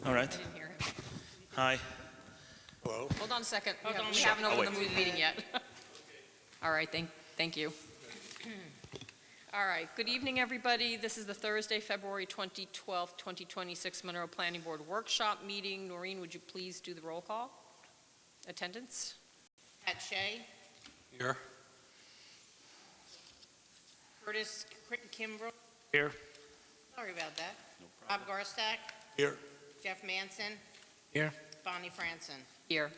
All I right. didn't hear him. Hi. Hello? Hold on a second. Hold on. We haven't Oh, opened the wait. meeting yet. All right, thank you. All right, good evening, everybody. This is the Thursday, February 12th, 2026 Monroe Planning Board Workshop Meeting. Noreen, would you please do the roll call? Attendance? Pat Shea, Here. Curtis Kimbrough, Here. sorry about that. Rob Garstack, Here. Jeff Manson, Here. Bonnie Franson. Here.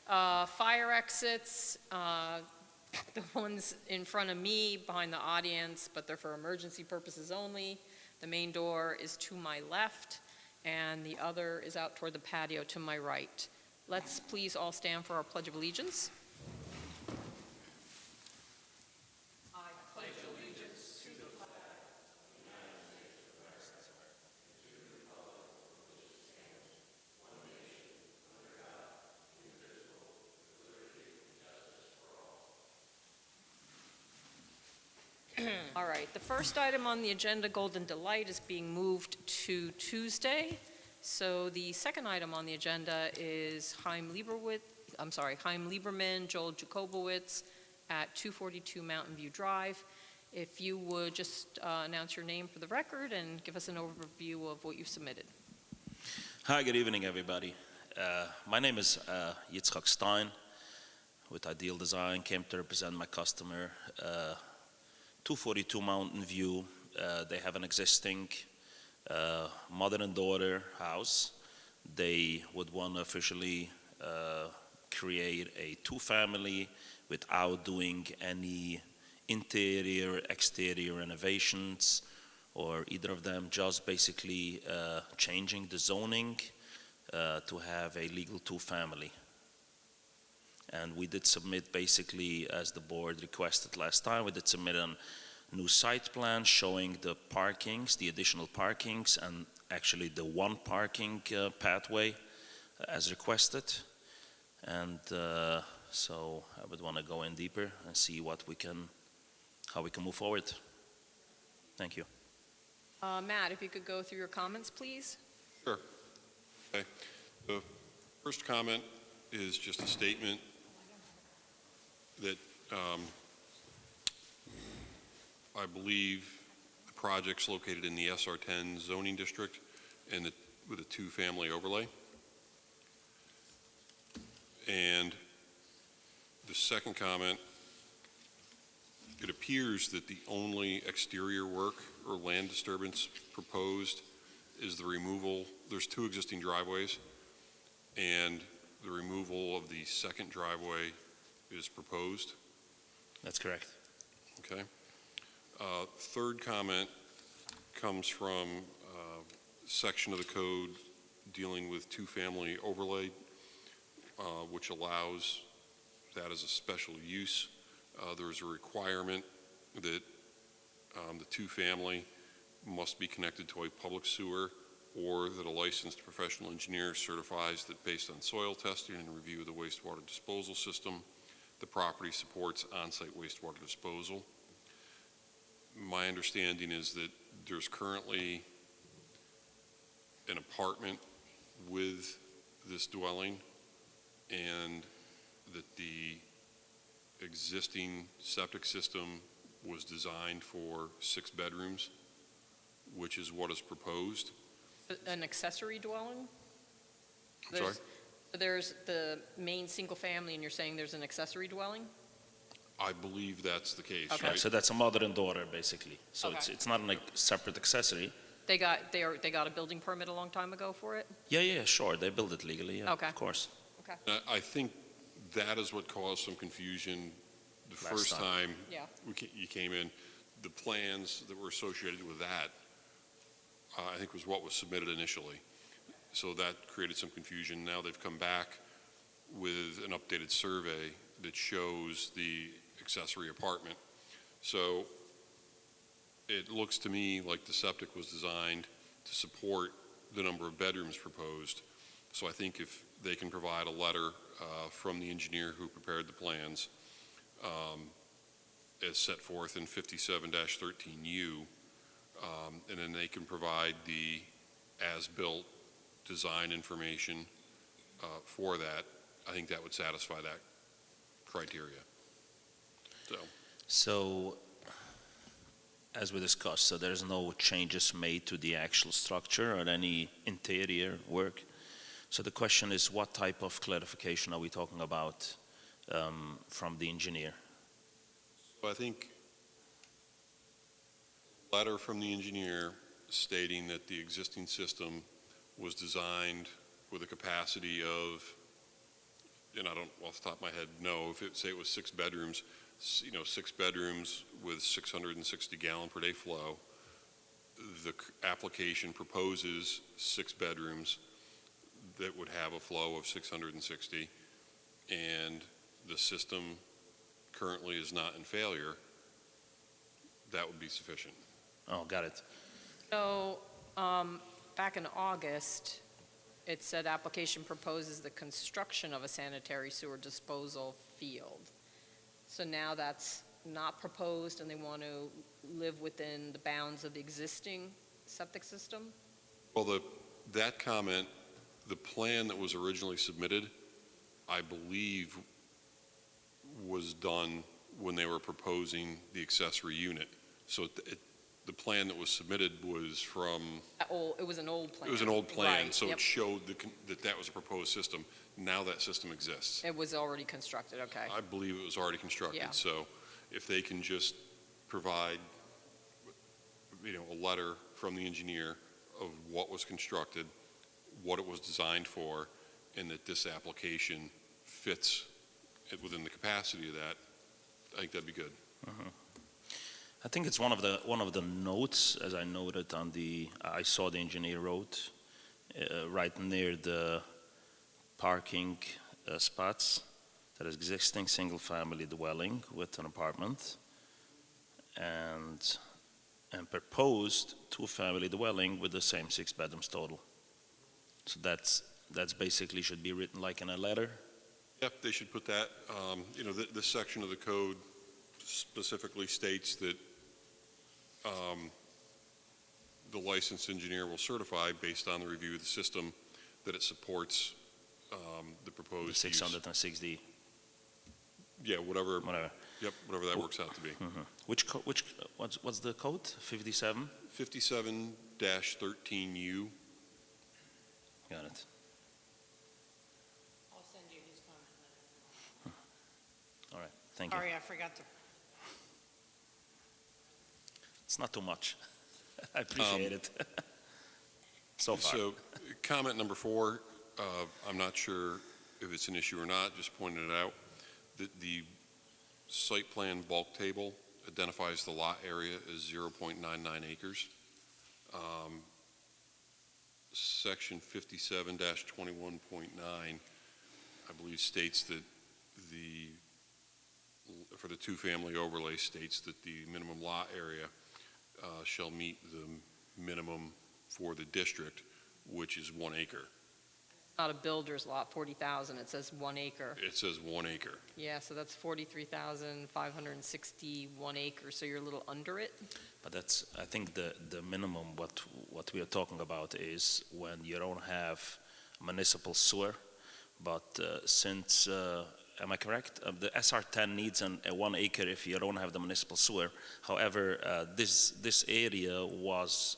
Fire exits, the ones in front of me, behind the audience, but they're for emergency purposes only. The main door is to my left, and the other is out toward the patio to my right. Let's please all stand for our Pledge of Allegiance. All right, the first item on the agenda, Golden Delight, is being moved to Tuesday. So the second item on the agenda is Chaim Lieberman, Joel Jacobowitz at 242 Mountain View Drive. If you would just announce your name for the record and give us an overview of what you've submitted. Hi, good evening, everybody. My name is Yitzchak Stein with Ideal Design. Came to represent my customer, 242 Mountain View. They have an existing mother and daughter house. They would want to officially create a two-family without doing any interior, exterior renovations or either of them, just basically changing the zoning to have a legal two-family. And we did submit basically, as the board requested last time, we did submit a new site plan showing the parkings, the additional parkings, and actually the one parking pathway as requested. And so I would want to go in deeper and see how we can move forward. Thank you. Matt, if you could go through your comments, please. Sure. Okay. The first comment is just a statement that I believe the project's located in the SR10 zoning district and with a two-family overlay. And the second comment, it appears that the only exterior work or land disturbance proposed is the removal. There's two existing driveways, and the removal of the second driveway is proposed. That's correct. Okay. Third comment comes from a section of the code dealing with two-family overlay, which allows that as a special use. There's a requirement that the two-family must be connected to a public sewer, or that a licensed professional engineer certifies that based on soil testing and review of the wastewater disposal system, the property supports on-site wastewater disposal. My understanding is that there's currently an apartment with this dwelling, and that the existing septic system was designed for 6 bedrooms, which is what is proposed. An accessory dwelling? I'm sorry? There's the main single family, and you're saying there's an accessory dwelling? I believe that's the case, Okay. right? So that's a mother and daughter, basically. So Okay. it's not like separate accessory. They got a building permit a long time ago for it? Yeah, sure. They built it legally. Yeah, Okay. of course. I think that is what caused some confusion the Last first time Yeah. you came in. The plans that were associated with that, I think, was what was submitted initially. So that created some confusion. Now they've come back with an updated survey that shows the accessory apartment. So it looks to me like the septic was designed to support the number of bedrooms proposed. So I think if they can provide a letter from the engineer who prepared the plans as set forth in 57-13U, and then they can provide the as-built design information for that, I think that would satisfy that criteria. So, as we discussed, so there's no changes made to the actual structure or any interior work. So the question is, what type of clarification are we talking about from the engineer? So I think a letter from the engineer stating that the existing system was designed with a capacity of, and I don't off the top of my head know, if it say it was 6 bedrooms, 6 bedrooms with 660 gallon per day flow. The application proposes 6 bedrooms that would have a flow of 660, and the system currently is not in failure. That would be sufficient. Oh, got it. So, back in August, it said application proposes the construction of a sanitary sewer disposal field. So now that's not proposed and they want to live within the bounds of the existing septic system? Well, that comment, the plan that was originally submitted, I believe was done when they were proposing the accessory unit. So the plan that was submitted was from, It was an old plan. it was an old plan, Right, so yep. it showed that was a proposed system. Now that system exists. It was already constructed, okay. I believe it was already constructed. Yeah. So if they can just provide, a letter from the engineer of what was constructed, what it was designed for, and that this application fits within the capacity of that, I think that'd be good. I think it's one of the notes, as I noted I saw the engineer wrote right near the parking spots, that is existing single-family dwelling with an apartment, and proposed two-family dwelling with the same 6 bedrooms total. So that's basically should be written like in a letter. Yep, they should put that. This section of the code specifically states that the licensed engineer will certify, based on the review of the system, that it supports the proposed The use. 660, Yeah, whatever whatever. that works out to be. What's the code? 57? 57-13U. Got it. I'll send you his comment. All right, thank you. Sorry, I forgot to. It's not too much. I appreciate it. So far. So, comment number 4, I'm not sure if it's an issue or not, just pointed it out, that the site plan bulk table identifies the lot area as 0.99 acres. Section 57-21.9, I believe, states that for the two-family overlay, states that the minimum lot area shall meet the minimum for the district, which is 1 acre. Not a builder's lot, 40,000, it says 1 acre. It says 1 acre. Yeah, so that's 43,561 acres, so you're a little under it. But that's, I think the minimum, what we are talking about is when you don't have municipal sewer, but since, am I correct? The SR10 needs a 1 acre if you don't have the municipal sewer. However, this area was,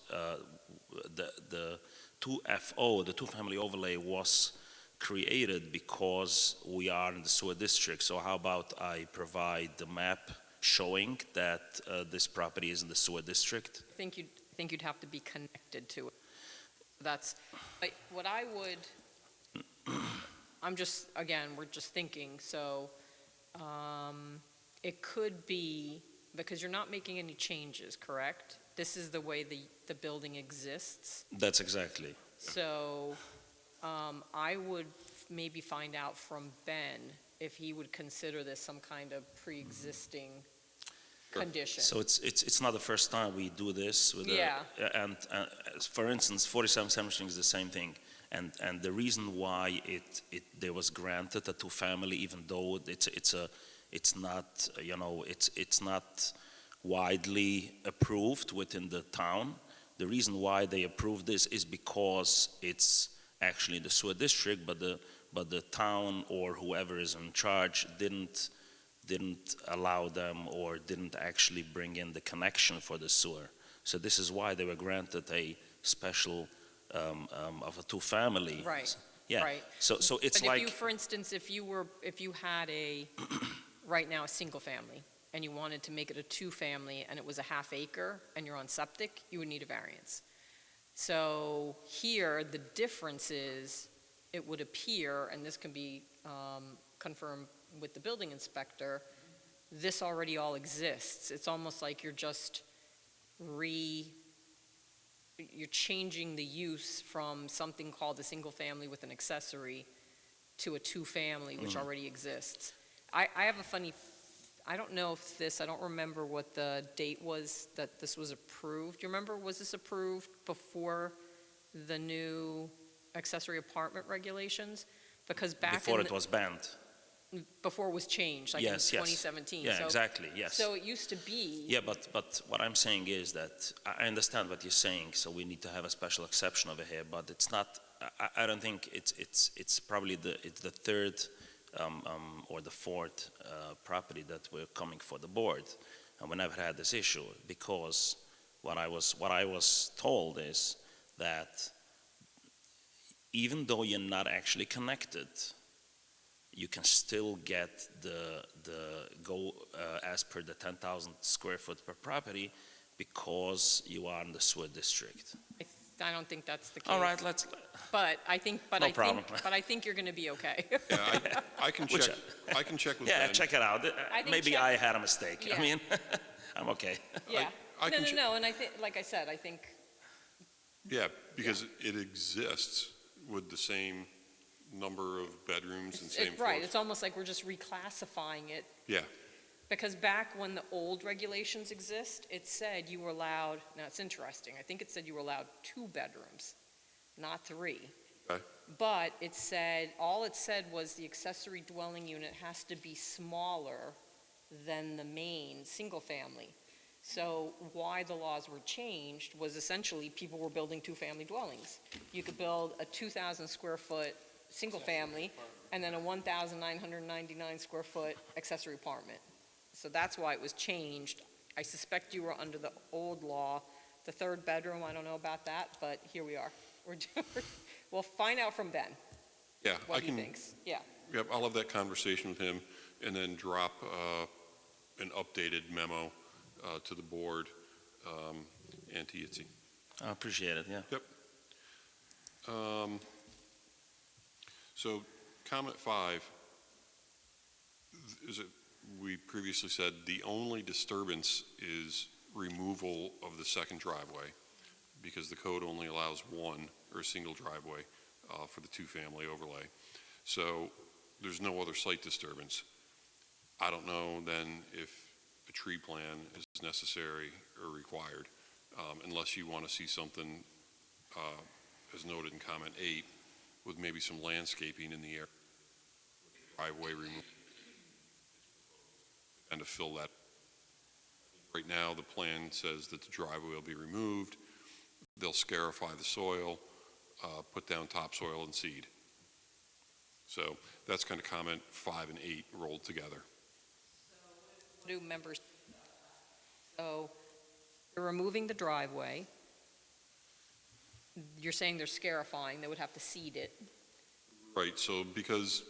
the 2FO, the two-family overlay, was created because we are in the sewer district. So how about I provide the map showing that this property is in the sewer district? I think you'd have to be connected to it. That's, what I would, we're just thinking, so it could be, because you're not making any changes, correct? This is the way the building exists. That's exactly. So I would maybe find out from Ben if he would consider this some kind of pre-existing condition. So it's not the first time we do this with and for instance, 47 Center Street is the same thing. And the reason why there was granted a two-family, even though it's not widely approved within the town. The reason why they approved this is because it's actually the sewer district, but the town or whoever is in charge didn't allow them or didn't actually bring in the connection for the sewer. So this is why they were granted a special of a two-family. Right, Yeah. right. So it's But like. if you, for instance, if you had right now, a single family, and you wanted to make it a two-family, and it was a half acre, and you're on septic, you would need a variance. So here, the difference is, it would appear, and this can be confirmed with the building inspector, this already all exists. It's almost like you're just you're changing the use from something called a single family with an accessory to a two-family, which already exists. I have a funny, I don't know if this, I don't remember what the date was that this was approved. Do you remember, was this approved before the new accessory apartment regulations? Because back Before it was banned. before it was changed, like in Yes, yes. 2017. Yeah, So- exactly, yes. So it used to be. Yeah, but what I'm saying is that I understand what you're saying, so we need to have a special exception over here, but it's not, I don't think it's probably it's the third or the fourth property that we're coming for the board, and we never had this issue, because what I was told is that even though you're not actually connected, you can still get the go as per the 10,000 square foot per property, because you are in the sewer district. I don't think that's the case. All right, let's. But I think, No problem. but I think you're going to be okay. Yeah, I can Which- check, I can check with Yeah, Ben. check it out. I think Maybe check- I had a mistake. Yeah. I mean, I'm okay. Yeah. I can No, and I think, like I said, I think, Yeah, because it exists with the same number of bedrooms and same right, floors. it's almost like we're just reclassifying it. Yeah. Because back when the old regulations exist, it said you were allowed, now it's interesting, I think it said you were allowed 2 bedrooms, not 3. Okay. But it said, all it said was the accessory dwelling unit has to be smaller than the main single-family. So why the laws were changed was essentially people were building 2-family dwellings. You could build a 2,000 square foot single-family and then a 1,999 square foot accessory apartment. So that's why it was changed. I suspect you were under the old law. The 3rd bedroom, I don't know about that, but here we are. We'll find out from Ben Yeah, I what he can, thinks. Yeah, yep, I'll have that conversation with him and then drop an updated memo to the board and to Yitzi. I appreciate it, yeah. So, comment 5, is it, we previously said the only disturbance is removal of the second driveway, because the code only allows one, or a single driveway, for the 2-family overlay. So, there's no other site disturbance. I don't know then if a tree plan is necessary or required, unless you want to see something, as noted in comment 8, with maybe some landscaping in the area, driveway removal, and to fill that. Right now, the plan says that the driveway will be removed, they'll scarify the soil, put down topsoil and seed. So that's kind of comment 5 and 8 rolled together. new members. So they're removing the driveway. You're saying they're scarifying, they would have to seed it. Right, so because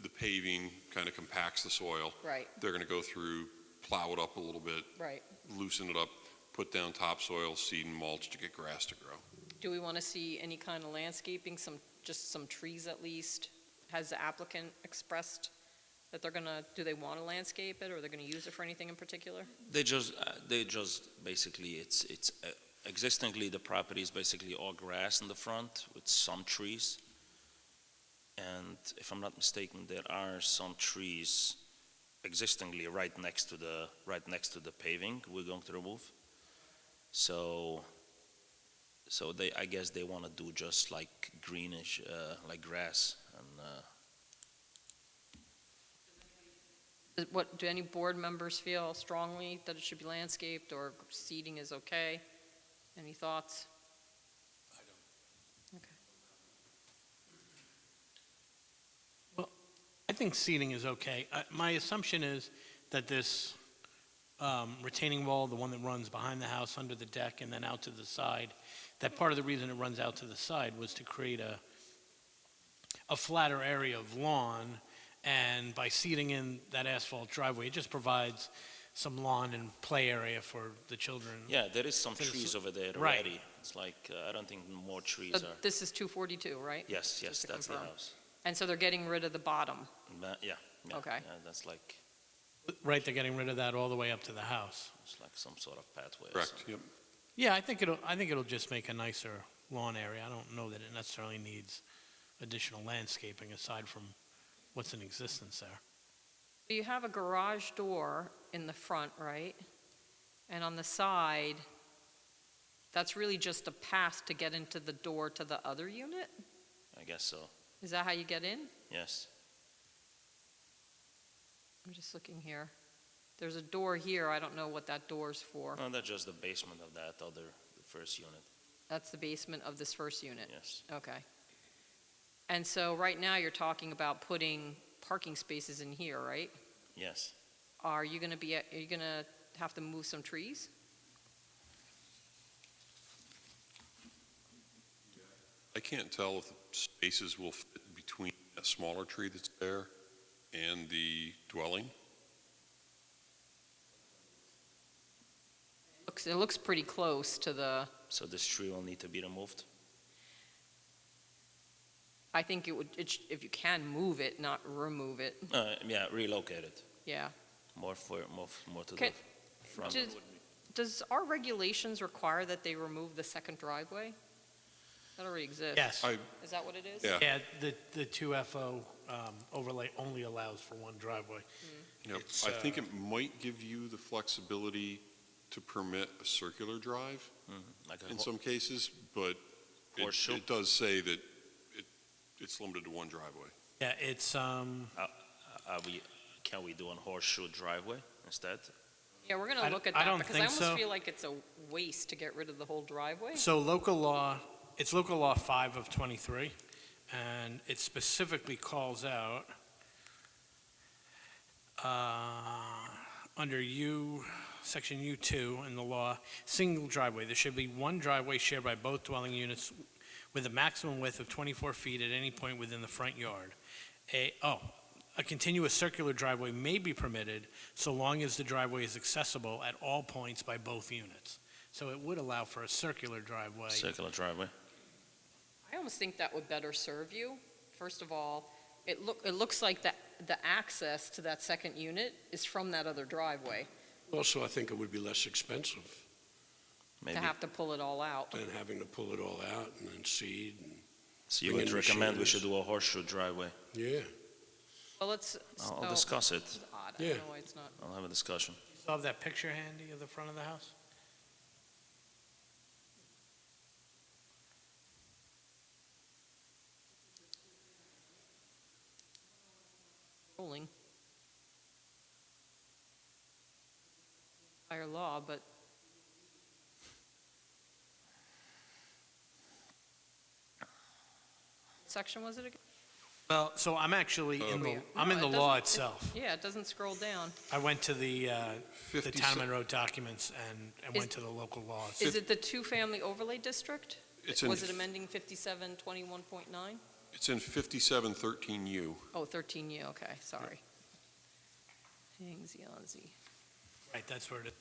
the paving kind of compacts the soil, Right, they're going to go through, plow it up a little bit, right. loosen it up, put down topsoil, seed and mulch to get grass to grow. Do we want to see any kind of landscaping, just some trees at least? Has the applicant expressed that they're gonna, do they want to landscape it, or they're gonna use it for anything in particular? They just basically, it's existingly, the property is basically all grass in the front with some trees. And if I'm not mistaken, there are some trees existingly right next to the paving we're going to remove. So I guess they want to do just like greenish, like grass. And Do any board members feel strongly that it should be landscaped, or seeding is okay? Any thoughts? I don't. Okay. I think seating is okay. My assumption is that this retaining wall, the one that runs behind the house, under the deck, and then out to the side, that part of the reason it runs out to the side was to create a flatter area of lawn, and by seating in that asphalt driveway, it just provides some lawn and play area for the children. Yeah, there is some There's- trees over there right. already. It's like, I don't think more trees So are. this is 242, right? Yes, yes, Just to that's the confirm. house. And so they're getting rid of the bottom. Yeah, yeah. Okay. Yeah, that's like, Right, they're getting rid of that all the way up to the house. it's like some sort of pathway or Correct, something. yep. Yeah, I think it'll just make a nicer lawn area. I don't know that it necessarily needs additional landscaping aside from what's in existence there. You have a garage door in the front, right? And on the side, that's really just a path to get into the door to the other unit? I guess so, Is that how you get in? yes. I'm just looking here. There's a door here, I don't know what that door's for. No, that's just the basement of that other, the first unit, That's the basement of this first unit? yes. Okay. And so right now you're talking about putting parking spaces in here, right? Yes. Are you gonna have to move some trees? I can't tell if the spaces will fit between a smaller tree that's there and the dwelling. It looks pretty close to the, So this tree will need to be removed? I think if you can move it, not remove it, Yeah, relocate it, yeah. more to the Can- front. Does our regulations require that they remove the second driveway? That already exists. Yes. Is that what it is? Yeah. Yeah, the 2FO overlay only allows for one driveway. Yep. It's, I think it might give you the flexibility to permit a circular drive Like a in some cases, but Horseshoe? it does say that it's limited to one driveway. Yeah, it's, Can we do a horseshoe driveway instead? Yeah, we're I gonna look at I that, don't because I think almost so. feel like it's a waste to get rid of the whole driveway. so it's local law 5 of 23, and it specifically calls out under section U2 in the law, single driveway. There should be one driveway shared by both dwelling units with a maximum width of 24 feet at any point within the front yard. A continuous circular driveway may be permitted so long as the driveway is accessible at all points by both units. So it would allow for a circular driveway. Circular driveway? I almost think that would better serve you. First of all, it looks like the access to that second unit is from that other driveway, Also, I think it would be less expensive Maybe. to have to pull it all out. than having to pull it all out and then seed. So you bring would in recommend we machines. should do a horseshoe driveway? Yeah, Well, let's. I'll discuss it. It's odd, I Yeah. don't know why it's not. I'll have a discussion. You still have that picture handy of the front of the house? Rolling. Higher law, but section was it again? Well, so I'm actually in the, No, I'm in it the law doesn't- itself. Yeah, it doesn't scroll down. I went to the town 57 of Monroe documents and Is- went to the local laws. Is it the two-family overlay district? It's in- Was it amending 5721.9? It's in 5713U. Oh, 13U, okay, sorry. Zianzi. Right, that's where it is.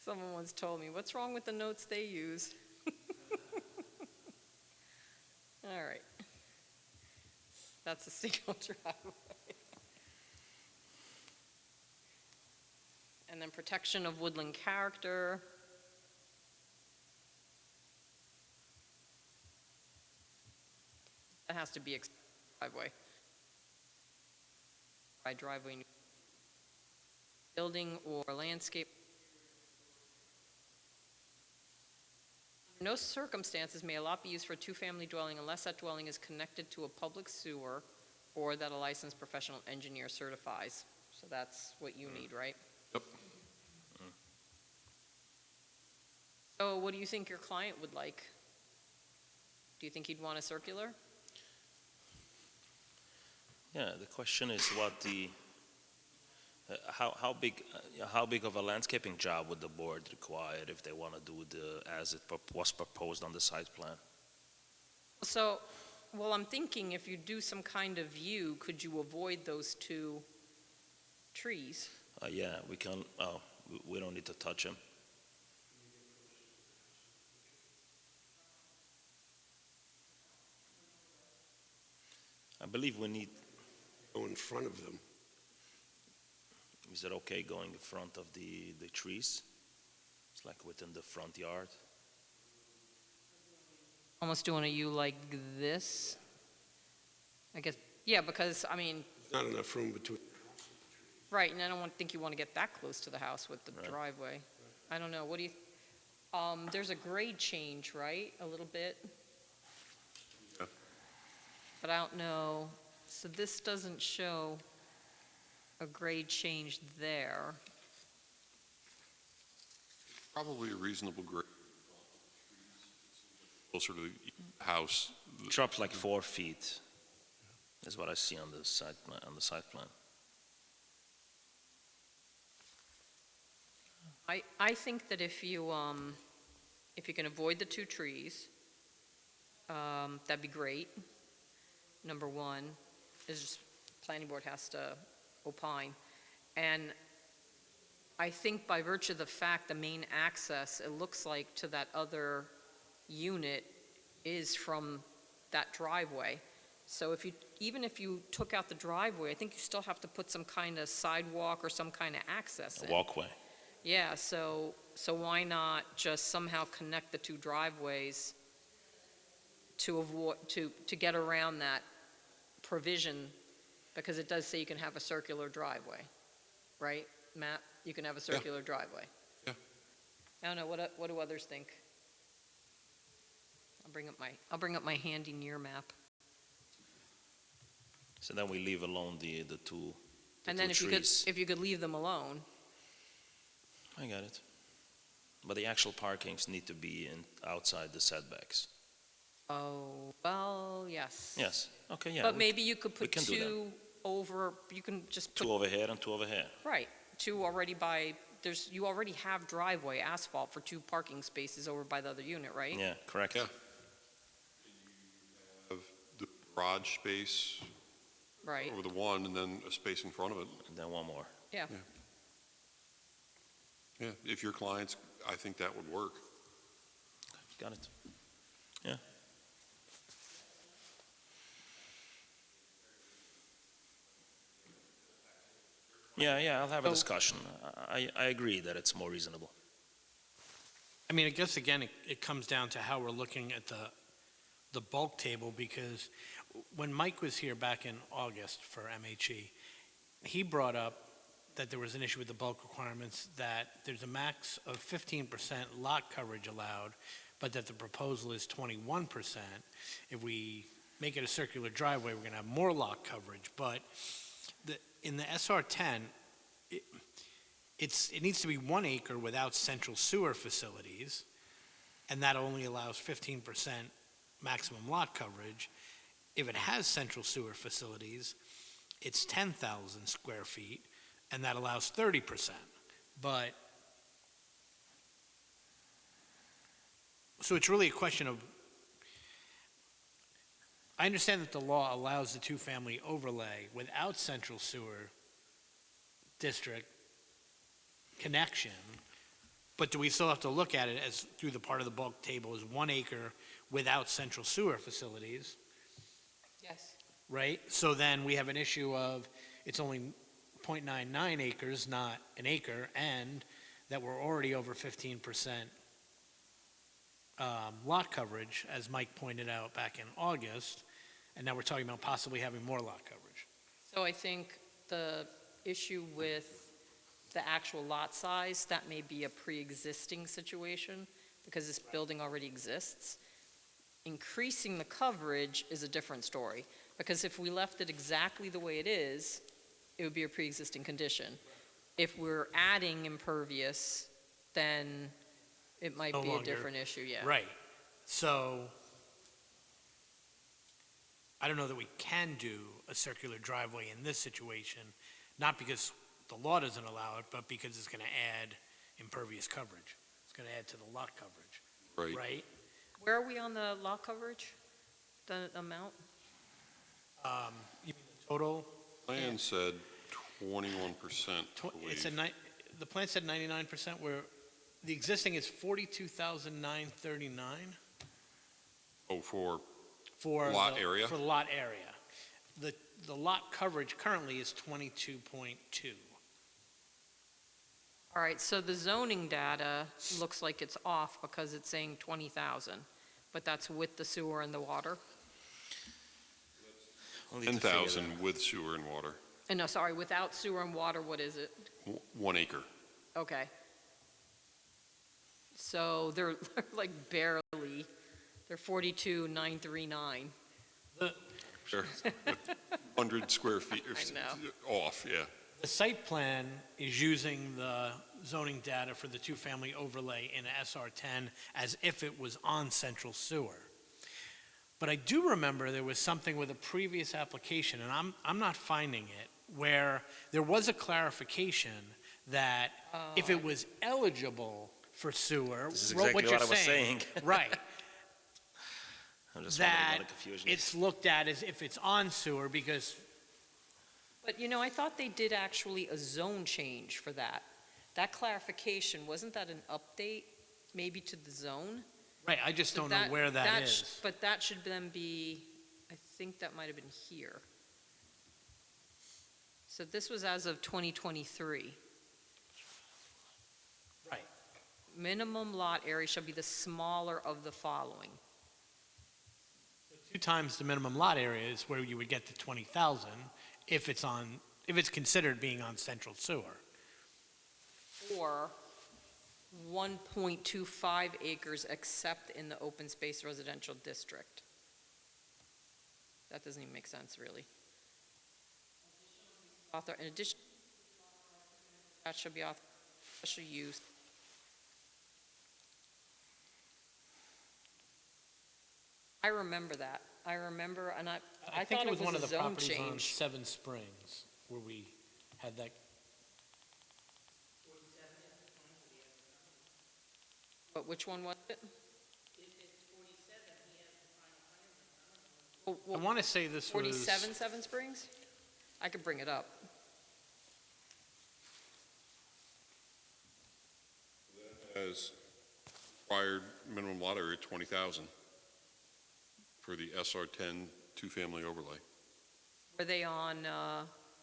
Someone once told me, what's wrong with the notes they use? All right. That's a single driveway. And then protection of woodland character. That has to be driveway. By driveway. Building or landscape. No circumstances may a lot be used for a two-family dwelling unless that dwelling is connected to a public sewer or that a licensed professional engineer certifies. So that's what you need, right? Yep. So what do you think your client would like? Do you think he'd want a circular? Yeah, the question is what the, how big of a landscaping job would the board require if they want to do as it was proposed on the site plan? So, well, I'm thinking if you do some kind of view, could you avoid those two trees? Yeah, we can, we don't need to touch them. I believe we need, Go in front of them. is it okay going in front of the trees? It's like within the front yard. Almost doing a U like this? I guess, yeah, because, I mean, Not enough room between. right, and I don't think you want to get that close to the house with the Right. driveway. I don't know, what do you, there's a grade change, right, a little bit? Yeah. But I don't know, so this doesn't show a grade change there. Probably a reasonable grade. Closer to the house. Drops like 4 feet, is what I see on the site plan, I think that if you can avoid the two trees, that'd be great. Number one, is just, planning board has to opine. And I think by virtue of the fact the main access, it looks like to that other unit is from that driveway. So if you, even if you took out the driveway, I think you still have to put some kind of sidewalk or some kind of access a in. walkway. Yeah, so why not just somehow connect the two driveways to avoid, to get around that provision? Because it does say you can have a circular driveway, right, Matt? You can have a circular driveway. Yeah. I don't know, what do others think? I'll bring up my handy near map. So then we leave alone the two And then trees. if you could leave them alone. I got it. But the actual parkings need to be outside the setbacks. Oh, well, yes. Yes, okay, yeah. But maybe you could we put can do that. two over, you can just put, 2 over here and 2 over here. right, two already by, you already have driveway asphalt for 2 parking spaces over by the other unit, right? Yeah, correct. Yeah. Have the garage space Right, over the one, and then a space in front of it. And then one more. yeah. Yeah, if your clients, I think that would work. Got it. Yeah. Yeah, I'll have a So- discussion. I agree that it's more reasonable. I mean, I guess again, it comes down to how we're looking at the bulk table, because when Mike was here back in August for MHE, he brought up that there was an issue with the bulk requirements, that there's a max of 15% lot coverage allowed, but that the proposal is 21%. If we make it a circular driveway, we're gonna have more lot coverage, but in the SR10, it needs to be 1 acre without central sewer facilities, and that only allows 15% maximum lot coverage. If it has central sewer facilities, it's 10,000 square feet, and that allows 30%. But, so it's really a question of, I understand that the law allows the two-family overlay without central sewer district connection, but do we still have to look at it as, through the part of the bulk table, as 1 acre without central sewer facilities, Yes. right? So then we have an issue of, it's only 0.99 acres, not an acre, and that we're already over 15% lot coverage, as Mike pointed out back in August, and now we're talking about possibly having more lot coverage. So I think the issue with the actual lot size, that may be a pre-existing situation. because this building already exists. Increasing the coverage is a different story, because if we left it exactly the way it is, it would be a pre-existing condition. If we're adding impervious, then it might No be a longer- different issue, yeah. Right. So I don't know that we can do a circular driveway in this situation, not because the law doesn't allow it, but because it's going to add impervious coverage. It's going to add to the lot coverage, Right. right? Where are we on the lot coverage? The amount? You mean the total? Plan said 21%, I It's believe. the plan said 99%, where the existing is 42,939 Oh, for, for. Lot the- area? For the lot area. The lot coverage currently is 22.2. All right, so the zoning data looks like it's off because it's saying 20,000, but that's with the sewer and the water? We'll need to figure that 10,000 with sewer and water, No, sorry, without sewer and water, what is it? 1 acre. Okay. So they're like barely, they're 42,939. Sure. 100 square feet I know. off, yeah. The site plan is using the zoning data for the two-family overlay in SR10 as if it was on central sewer. But I do remember there was something with a previous application, and I'm not finding it, where there was a clarification that if it was eligible for sewer, This is what exactly you're what I was saying. Right, I'm just wondering that what the confusion is. it's looked at as if it's on sewer because, But you know, I thought they did actually a zone change for that. That clarification, wasn't that an update maybe to the zone? right, I just So don't know where that is. But that should then be, I think that might have been here. So this was as of 2023. Right. Minimum lot area shall be the smaller of the following. 2 times the minimum lot area is where you would get to 20,000 if it's considered being on central sewer. Or 1.25 acres except in the open space residential district. That doesn't even make sense, really. In addition, that should be special use. I remember that. I remember, and I think thought it was one a of the zone properties on change. Seven Springs where we had that. But which one was it? Oh, I well, want to say this was. 47 Seven Springs? I could bring it up. As required minimum lot area, 20,000 for the SR10 two-family overlay. Were they on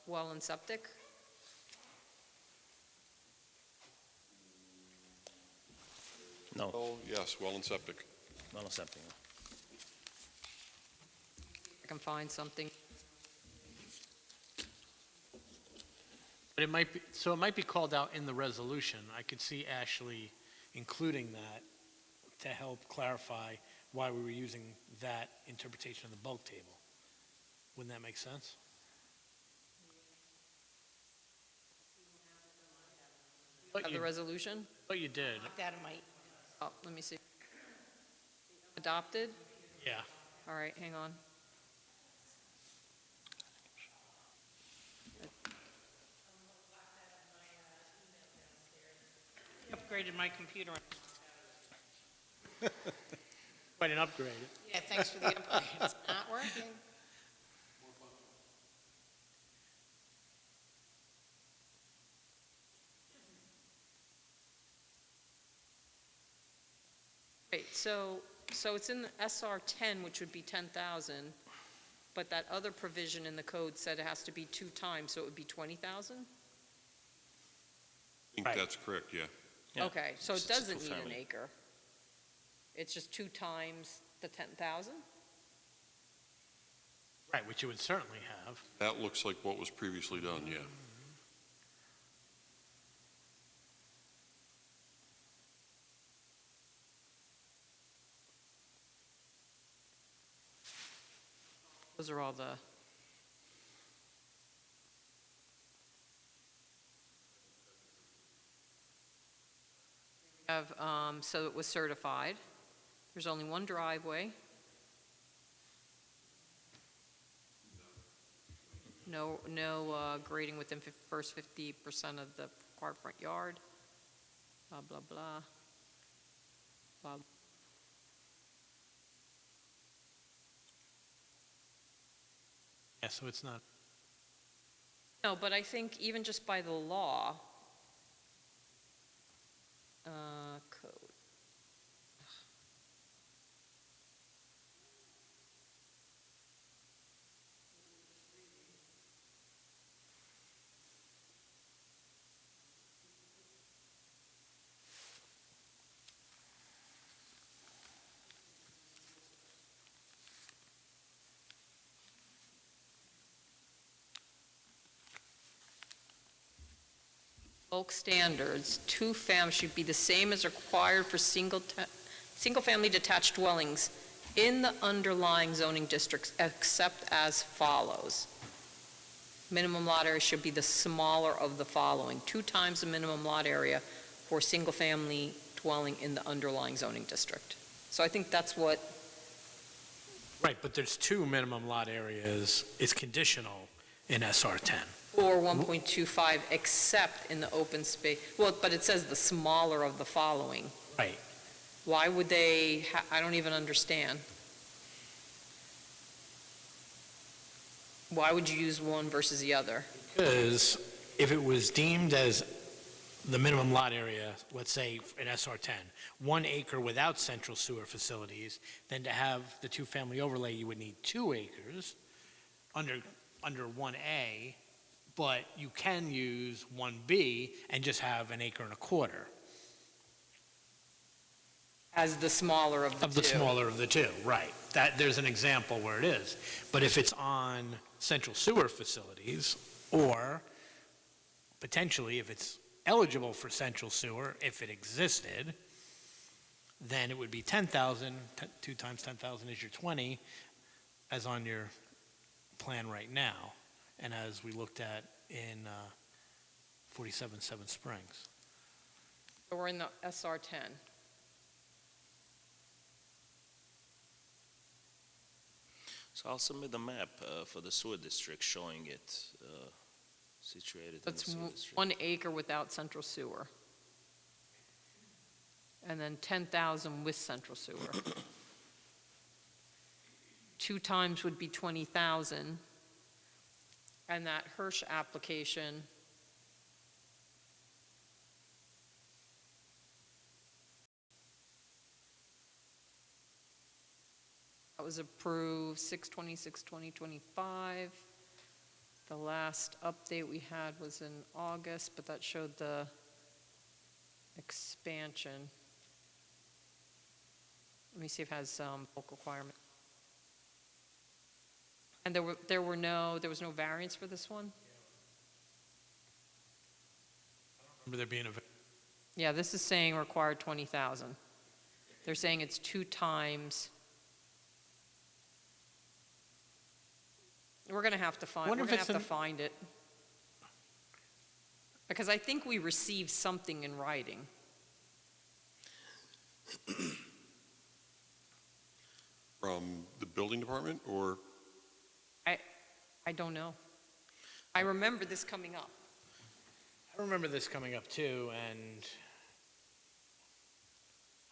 well and septic? No, Oh, yes, well and septic. not something. I can find something. But it might be, so it might be called out in the resolution. I could see Ashley including that to help clarify why we were using that interpretation of the bulk table. Wouldn't that make sense? But Have the you, resolution? but you did, That might, Oh, let me see. Adopted? yeah. All right, hang on. upgraded my computer. Quite an upgrade. Yeah, thanks for the upgrade. It's not working. Right, so it's in the SR 10, which would be 10,000, but that other provision in the code said it has to be 2 times, so it would be 20,000? I think Right. that's correct, yeah. Yeah, Okay, so it it's a doesn't need an two-family. acre. It's just 2 times the 10,000? Right, which you would certainly have. That looks like what was previously done, yeah. Those are all the, have, so it was certified. There's only one driveway. No grading within first 50% of the required front yard. Blah, blah, blah. Blah. Yeah, so it's not, No, but I think even just by the law, code. Bulk standards, two-fam should be the same as required for single-family detached dwellings in the underlying zoning districts, except as follows. Minimum lot area should be the smaller of the following, 2 times the minimum lot area for single-family dwelling in the underlying zoning district. So I think that's what, right, but there's 2 minimum lot areas. It's conditional in SR 10. or 1.25, except in the open space, well, but it says the smaller of the following. Right. Why would they, I don't even understand. Why would you use one versus the other? Because if it was deemed as the minimum lot area, let's say in SR 10, 1 acre without central sewer facilities, then to have the two-family overlay, you would need 2 acres under 1A, but you can use 1B and just have 1.25 acres. As the smaller of the two. Of the smaller of the two, right. That, there's an example where it is. But if it's on central sewer facilities, or potentially if it's eligible for central sewer, if it existed, then it would be 10,000, 2 times 10,000 is your 20, as on your plan right now, and as we looked at in 47 Seven Springs. So we're in the SR 10. So I'll submit a map for the sewer district showing it situated in the That's sewer district. 1 acre without central sewer. And then 10,000 with central sewer. 2 times would be 20,000. And that Hirsch application, that was approved 6/26/2025. The last update we had was in August, but that showed the expansion. Let me see if it has bulk requirement. And there was no variance for this one? Remember there being a, Yeah, this is saying required 20,000. They're saying it's 2 times. We're gonna have to find, Wonder we're if gonna it's have to in- find it. Because I think we received something in writing. From the building department, or I don't know. I remember this coming up. I remember this coming up too, and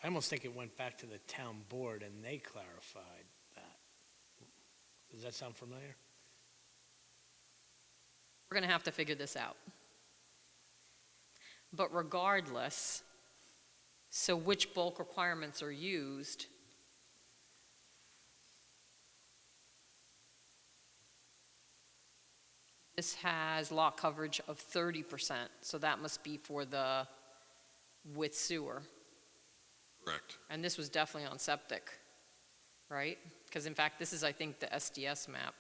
I almost think it went back to the town board and they clarified that. Does that sound familiar? We're gonna have to figure this out. But regardless, so which bulk requirements are used? This has lot coverage of 30%, so that must be for the with sewer. correct? And this was definitely on septic, right? Because in fact, this is, I think, the SDS map.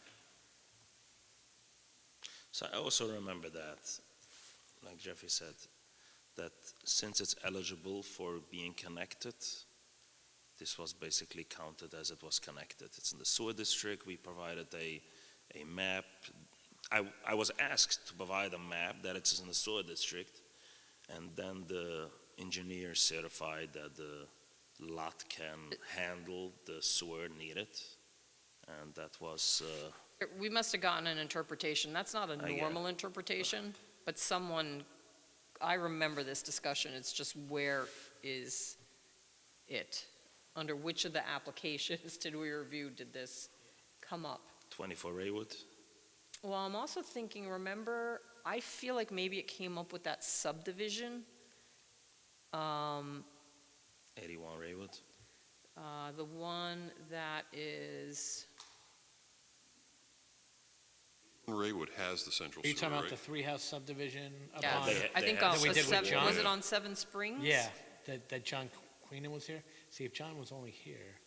So I also remember that, like Jeffrey said, that since it's eligible for being connected this was basically counted as it was connected. It's in the sewer district. We provided a map. I was asked to provide a map that it's in the sewer district, and then the engineer certified that the lot can handle the sewer needed, and that was, We must have gotten an interpretation. That's not a I get it. normal interpretation, but someone, I remember this discussion, it's just where is it? Under which of the applications did we review did this come up? 24 Raywood. Well, I'm also thinking, remember, I feel like maybe it came up with that subdivision. 81 Raywood. The one that is, Raywood has the central Are you sewer, talking about right? the three-house subdivision up yeah, on? they- I think they on have- That we did with John. was it on Seven Springs? Yeah, that John Queenan was here. See, if John was only here,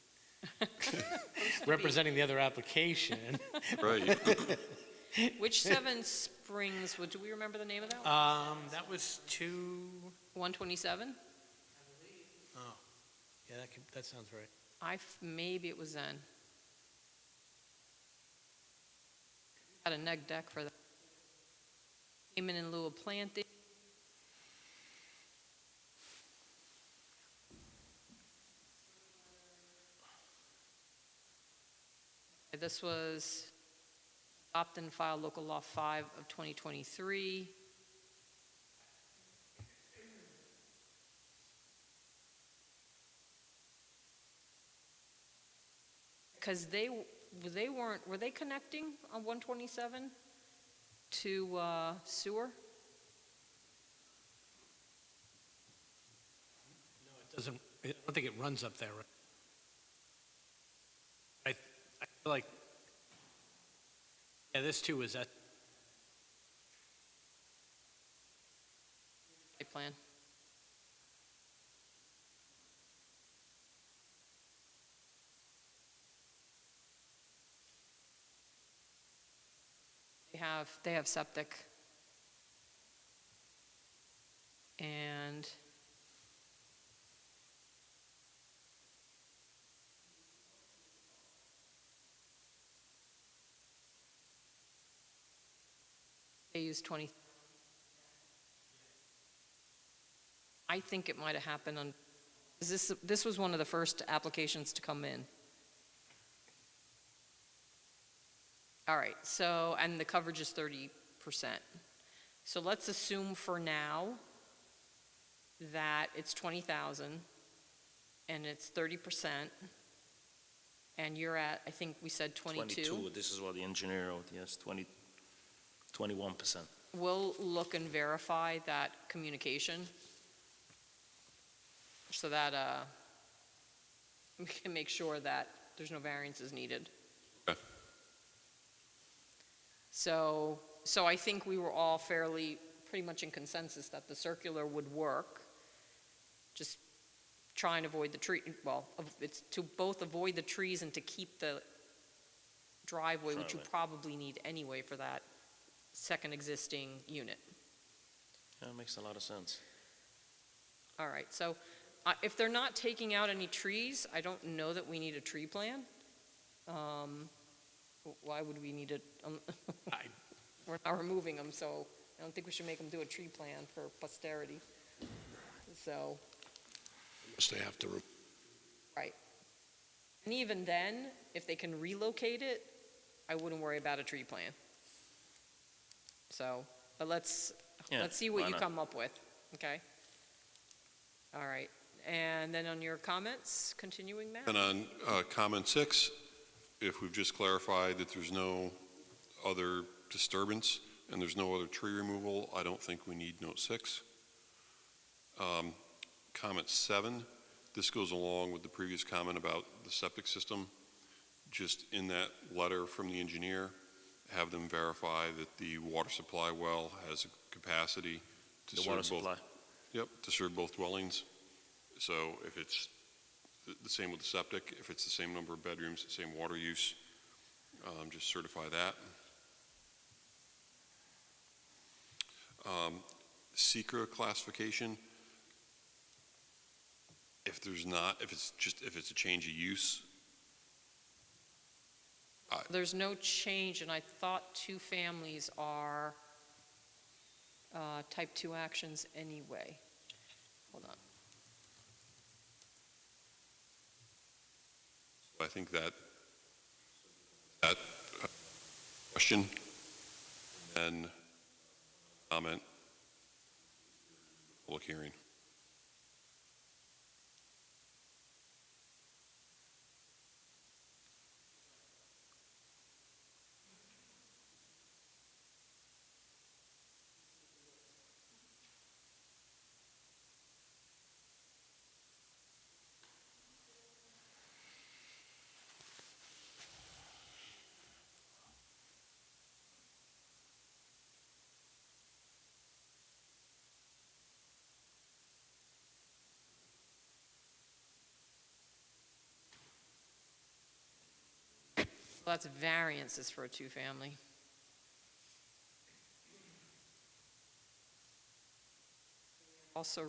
representing the other application. Right. Which Seven Springs, do we remember the name of that one? That was 127? yeah, that sounds right. Maybe it was then. Had a neg deck for that. Came in lieu of planting. This was adopted and filed local law 5 of 2023. Because were they connecting on 127 to sewer? It doesn't, I don't think it runs up there, right? I feel like, yeah, this too is that, Site plan. They have septic. And they use 20. I think it might have happened on, this was one of the first applications to come in. All right, so, and the coverage is 30%. So let's assume for now that it's 20,000 and it's 30%, and you're at, I think we said 22. This is what the engineer wrote, yes, 21%. We'll look and verify that communication so that we can make sure that there's no variances needed. Okay. So I think we were all pretty much in consensus that the circular would work. Just try and avoid the tree, well, it's to both avoid the trees and to keep the driveway, which you probably need anyway for that second existing unit. Yeah, it makes a lot of sense. All right, so if they're not taking out any trees, I don't know that we need a tree plan. Why would we need it? We're not removing them, so I don't think we should make them do a tree plan for posterity. So, Unless they have to, right. And even then, if they can relocate it, I wouldn't worry about a tree plan. So, but let's see what why you not? come up with, okay? All right, and then on your comments, continuing, Matt? And on comment 6, if we've just clarified that there's no other disturbance and there's no other tree removal, I don't think we need note 6. Comment 7, this goes along with the previous comment about the septic system. Just in that letter from the engineer, have them verify that the water supply well has a capacity to The serve water both. supply. Yep, to serve both dwellings. So if it's the same with the septic, if it's the same number of bedrooms, same water use, just certify that. Secra classification. If there's not, if it's a change of use, There's no change, and I thought two families are type 2 actions anyway. Hold on. I think that question, and comment, public hearing. Well, that's variances for a two-family. Also,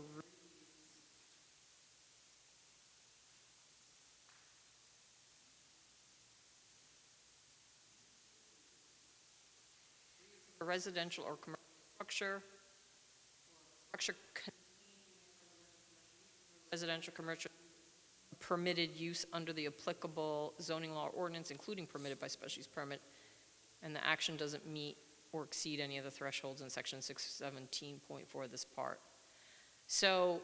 a residential or commercial structure residential, commercial, permitted use under the applicable zoning law or ordinance, including permitted by special use permit, and the action doesn't meet or exceed any of the thresholds in section 617.4 of this part. So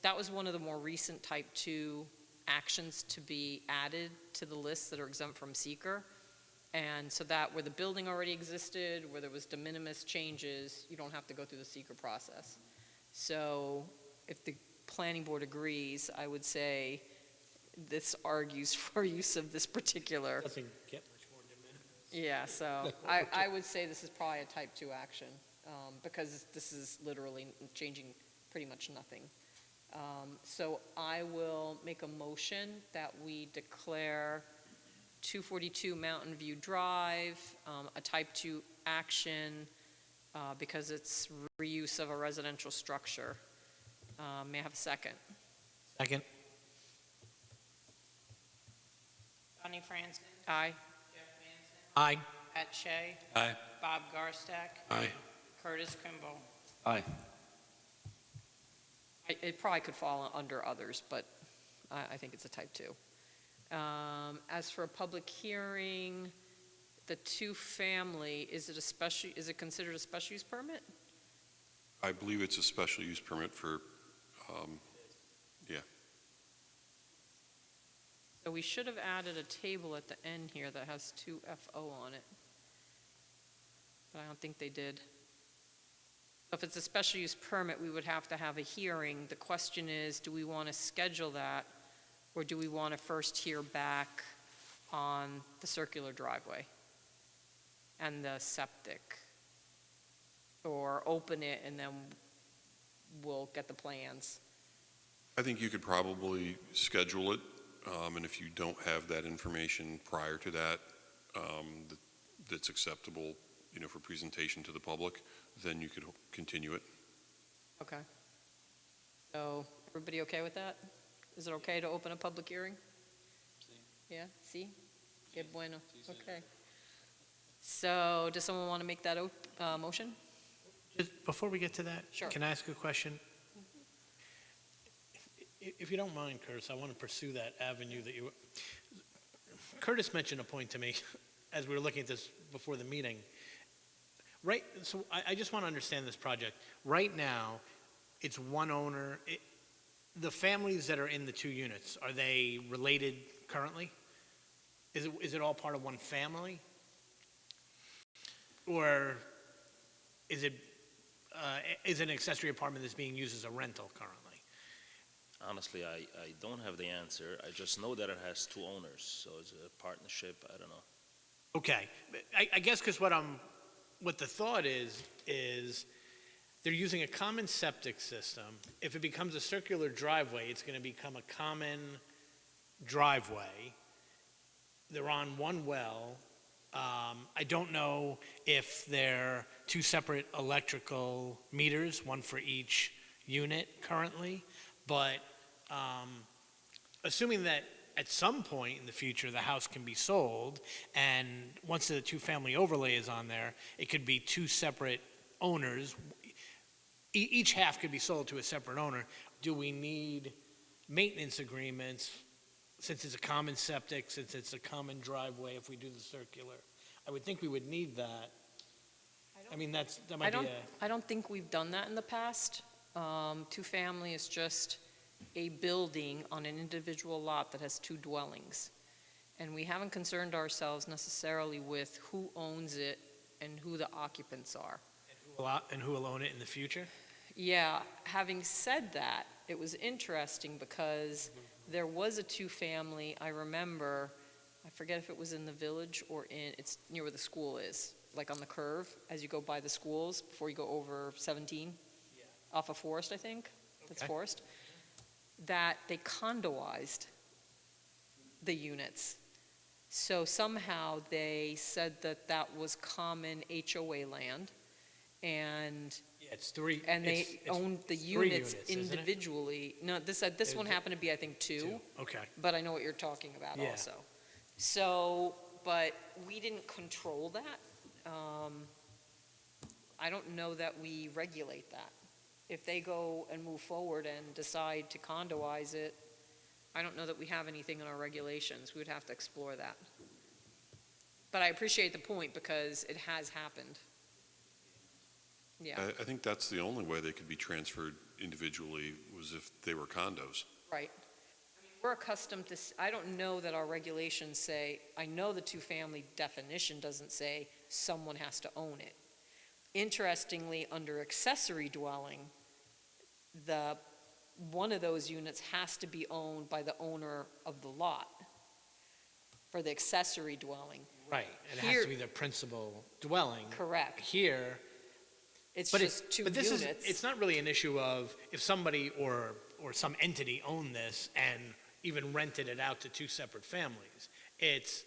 that was one of the more recent type 2 actions to be added to the list that are exempt from seeker. And so that where the building already existed, where there was de minimis changes, you don't have to go through the seeker process. So if the planning board agrees, I would say this argues for use of this particular. Doesn't get much more de minimis. Yeah, so I would say this is probably a type 2 action, because this is literally changing pretty much nothing. So I will make a motion that we declare 242 Mountain View Drive a type 2 action because it's reuse of a residential structure. May I have a second? Second. Bonnie Franson, Aye. Jeff Manson, Aye. Pat Shea, Aye. Bob Garstack, Aye. Curtis Kimball. Aye. It probably could fall under others, but I think it's a type 2. As for a public hearing, the two-family, is it considered a special use permit? I believe it's a special use permit for, So we should have added a table at the end here that has 2FO on it. But I don't think they did. If it's a special use permit, we would have to have a hearing. The question is, do we want to schedule that, or do we want to first hear back on the circular driveway and the septic? Or open it and then we'll get the plans? I think you could probably schedule it, and if you don't have that information prior to that, that's acceptable, for presentation to the public, then you could continue it. Okay. So, everybody okay with that? Is it okay to open a public hearing? Yeah, see? Que bueno, okay. So, does someone want to make that motion? Just before we get to that, Sure. can I ask a question? If you don't mind, Curtis, I want to pursue that avenue that you. Curtis mentioned a point to me as we were looking at this before the meeting. Right, so I just want to understand this project. Right now, it's one owner. The families that are in the two units, are they related currently? Is it all part of one family? Or is it an accessory apartment that's being used as a rental currently? Honestly, I don't have the answer. I just know that it has two owners, so it's a partnership. I don't know. Okay, I guess because what the thought is they're using a common septic system. If it becomes a circular driveway, it's going to become a common driveway. They're on one well. I don't know if they're two separate electrical meters, one for each unit currently, but assuming that at some point in the future, the house can be sold, and once the two-family overlay is on there, it could be two separate owners. Each half could be sold to a separate owner. Do we need maintenance agreements, since it's a common septic, since it's a common driveway, if we do the circular? I would think we would need that. I mean, that might be I don't think we've done that in the past. Two-family is just a building on an individual lot that has two dwellings. And we haven't concerned ourselves necessarily with who owns it and who the occupants are. and who will own it in the future? Yeah, having said that, it was interesting because there was a two-family, I remember, I forget if it was in the village or it's near where the school is, like on the curve as you go by the schools before you go over 17, off of Forest, I think. That's Okay. Forest. That they condoized the units. So somehow they said that that was common HOA land, and Yeah, it's three. they it's owned the three units isn't it? individually. No, this one happened to be, I think, two, Okay. but I know what you're talking about Yeah. also. So, but we didn't control that. I don't know that we regulate that. If they go and move forward and decide to condoize it, I don't know that we have anything in our regulations. We would have to explore that. But I appreciate the point because it has happened. Yeah, I think that's the only way they could be transferred individually was if they were condos. right. We're accustomed to, I don't know that our regulations say, I know the two-family definition doesn't say someone has to own it. Interestingly, under accessory dwelling, one of those units has to be owned by the owner of the lot for the accessory dwelling. Right, and it has Here- to be the principal dwelling. Correct. Here, It's but just two but this units. it's not really an issue of if somebody or some entity owned this and even rented it out to two separate families. It's,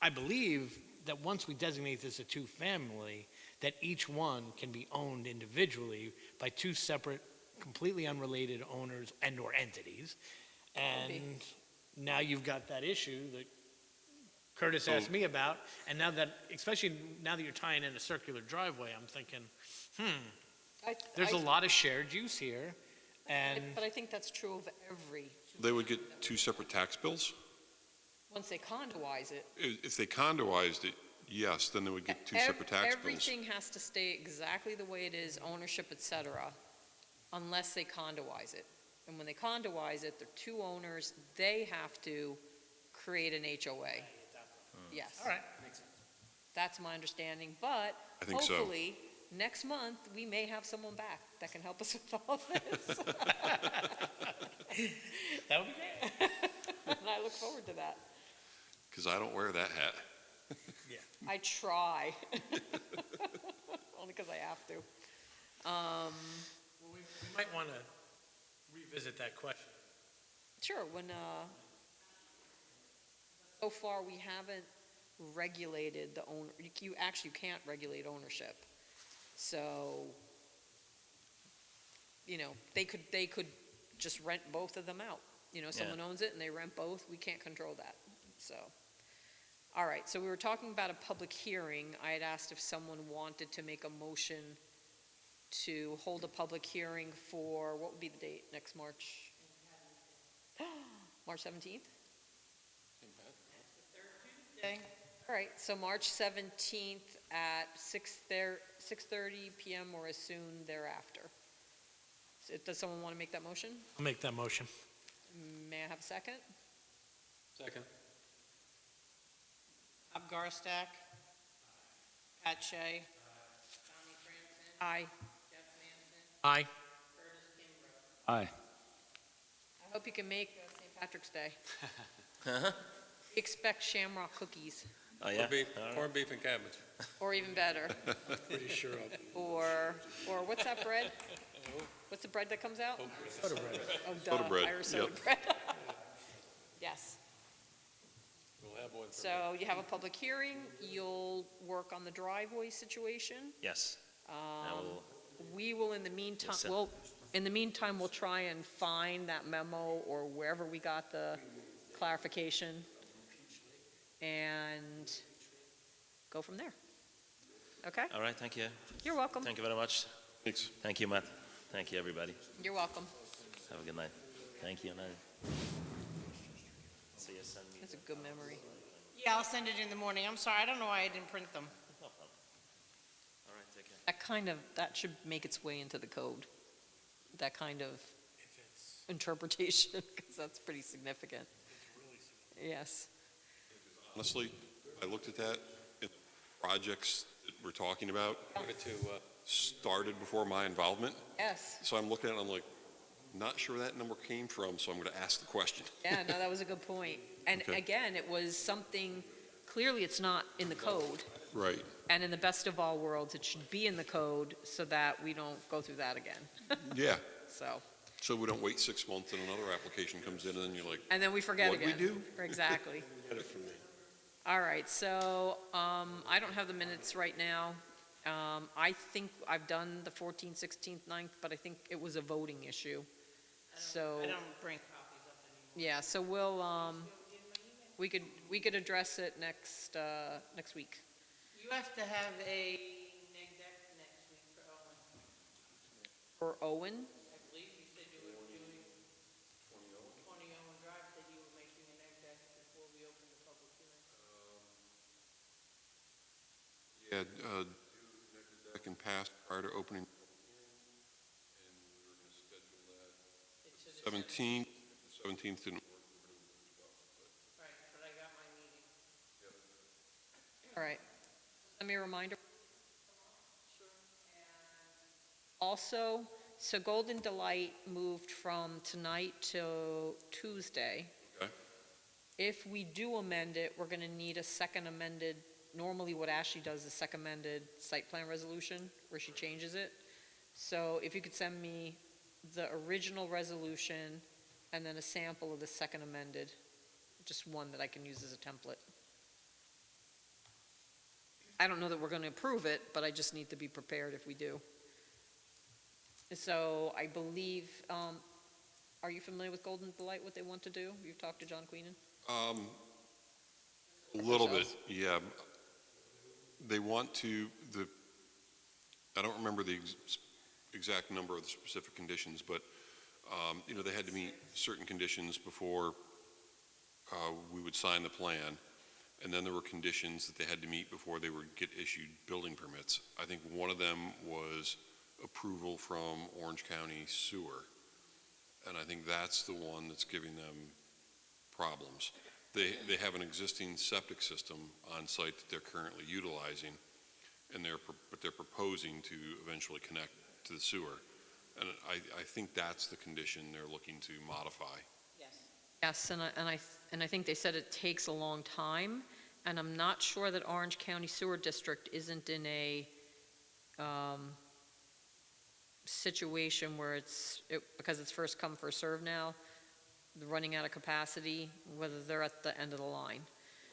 I believe that once we designate this a two-family, that each one can be owned individually by two separate, completely unrelated owners and/or entities. And now you've got that issue that Curtis asked me about, and now that, especially now that you're tying in a circular driveway, I'm thinking, there's a lot of shared use here, and But I think that's true of every, They would get two separate tax bills? once they condoize it. If they condoized it, yes, then they would get two separate tax bills. Everything has to stay exactly the way it is, ownership, et cetera, unless they condoize it. And when they condoize it, they're two owners, they have to create an HOA. Yes. all right. That's my understanding, but I think so. hopefully, next month, we may have someone back that can help us with all this. That would be great. And I look forward to that. Because I don't wear that hat. I try. Only because I have to. Well, we might want to revisit that question. Sure, so far, we haven't regulated the owner, you actually can't regulate ownership. So, they could just rent both of them out. Someone owns it and they rent both, we can't control that, so. All right, so we were talking about a public hearing. I had asked if someone wanted to make a motion to hold a public hearing for, what would be the date, next March? March 17th? All right, so March 17th at 6:30 PM or as soon thereafter. Does someone want to make that motion? I'll make that motion. May I have a second? Second. Bob Garstak. Pat Shea. Tommy Franzen. Aye. Jeff Manson. Aye. Curtis Kimbrough. Aye. I hope you can make St. Patrick's Day. Expect shamrock cookies, Oh, yeah? Corned beef and cabbage. or even better. Pretty sure of. Or what's that bread? What's the bread that comes out? Soda bread. Oh, Soda duh, bread, Irish soda yep. bread. Yes. We'll have one for So you have a public hearing, you'll work on the driveway situation. Yes. I will, We will, in the meantime, Yes, sir. well, In the meantime, we'll try and find that memo or wherever we got the clarification and go from there. Okay? All right, thank you. You're welcome. Thank you very much. Thanks. Thank you, Matt. Thank you, everybody. You're welcome. Have a good night. Thank you, night. See you, send me. That's a good memory. Yeah, I'll send it in the morning. I'm sorry, I don't know why I didn't print them. No problem. All right, take care. That should make its way into the code. That kind of interpretation, because that's pretty significant. Yes. Honestly, I looked at that, and projects that we're talking about Give it to, started before my involvement. Yes. So I'm looking at it, I'm like, not sure where that number came from, so I'm going to ask the question. Yeah, no, that was a good point. And Okay. again, it was something, clearly it's not in the code. Right. And in the best of all worlds, it should be in the code so that we don't go through that again. Yeah. So, So we don't wait 6 months and another application comes in and then you're like, and then we forget What'd we again. do? Exactly. get it from me. All right, so, I don't have the minutes right now. I think I've done the 14th, 16th, 9th, but I think it was a voting issue. So, I don't bring copies up anymore. yeah, so we'll, we could address it next week. You have to have a neg deck next week for Owen. For Owen? I believe you said you were doing 20 Owen Drive, said you were making a neg deck before we open the public hearing. yeah, deck and pass prior to opening. And we were going to schedule that It's to the 17th. The 17th didn't work. Right, but I got my meeting. All right. Send me a reminder. Sure. Also, so Golden Delight moved from tonight till Tuesday. Okay. If we do amend it, we're going to need a second amended, normally what Ashley does is second amended site plan resolution, where she changes it. So if you could send me the original resolution and then a sample of the second amended, just one that I can use as a template. I don't know that we're going to approve it, but I just need to be prepared if we do. So I believe, are you familiar with Golden Delight, what they want to do? You've talked to John Queenan? A little bit, yeah. They want to, I don't remember the exact number of the specific conditions, but, they had to meet certain conditions before we would sign the plan. And then there were conditions that they had to meet before they would get issued building permits. I think one of them was approval from Orange County Sewer. And I think that's the one that's giving them problems. They have an existing septic system on site that they're currently utilizing, and but they're proposing to eventually connect to the sewer. And I think that's the condition they're looking to modify. Yes. Yes, and I think they said it takes a long time, and I'm not sure that Orange County Sewer District isn't in a situation where because it's first come, first served now, they're running out of capacity, whether they're at the end of the line.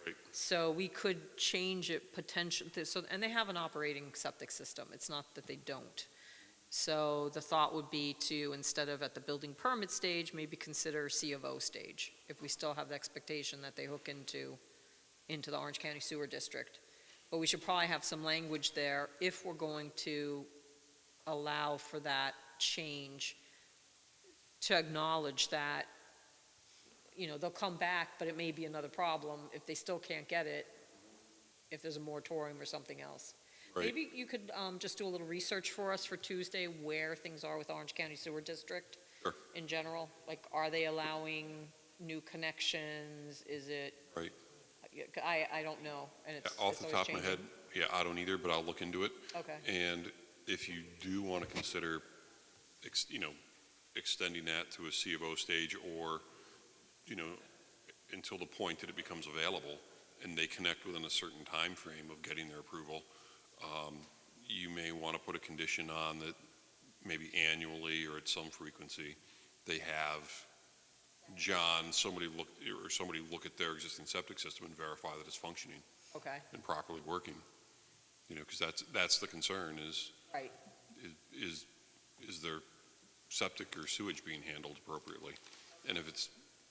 Right. So we could change it potentially, and they have an operating septic system, it's not that they don't. So the thought would be to, instead of at the building permit stage, maybe consider C of O stage, if we still have the expectation that they hook into the Orange County Sewer District. But we should probably have some language there if we're going to allow for that change, to acknowledge that, they'll come back, but it may be another problem if they still can't get it, if there's a moratorium or something else. Right. Maybe you could just do a little research for us for Tuesday, where things are with Orange County Sewer District. Sure. In general, like, are they allowing new connections? Is it? Right. I don't know, and it's Off the always top of my changing. head, yeah, I don't either, but I'll look into it. Okay, And if you do want to consider, extending that to a C of O stage, or, until the point that it becomes available and they connect within a certain time frame of getting their approval, you may want to put a condition on that maybe annually or at some frequency, they have somebody look at their existing septic system and verify that it's functioning okay, and properly working. Because that's the concern is right, is there septic or sewage being handled appropriately. And if it's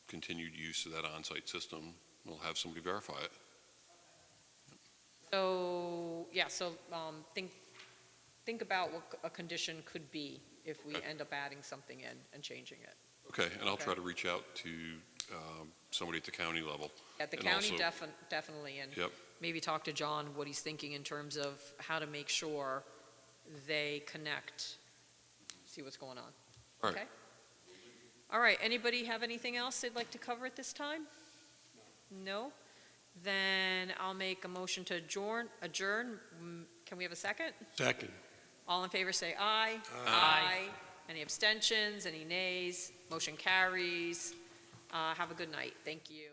continued use of that on-site system, we'll have somebody verify it. So, yeah, so think about what a condition could be if we Okay. end up adding something in and changing it. Okay, and I'll try Okay. to reach out to somebody at the county level. At the And county, also- definitely, and Yep. maybe talk to John, what he's thinking in terms of how to make sure they connect, see what's going on. All right. Okay? All right, anybody have anything else they'd like to cover at this time? No? Then I'll make a motion to adjourn. Can we have a second? Second. All in favor say aye. Aye. Any abstentions, any nays? Motion carries. Have a good night. Thank you.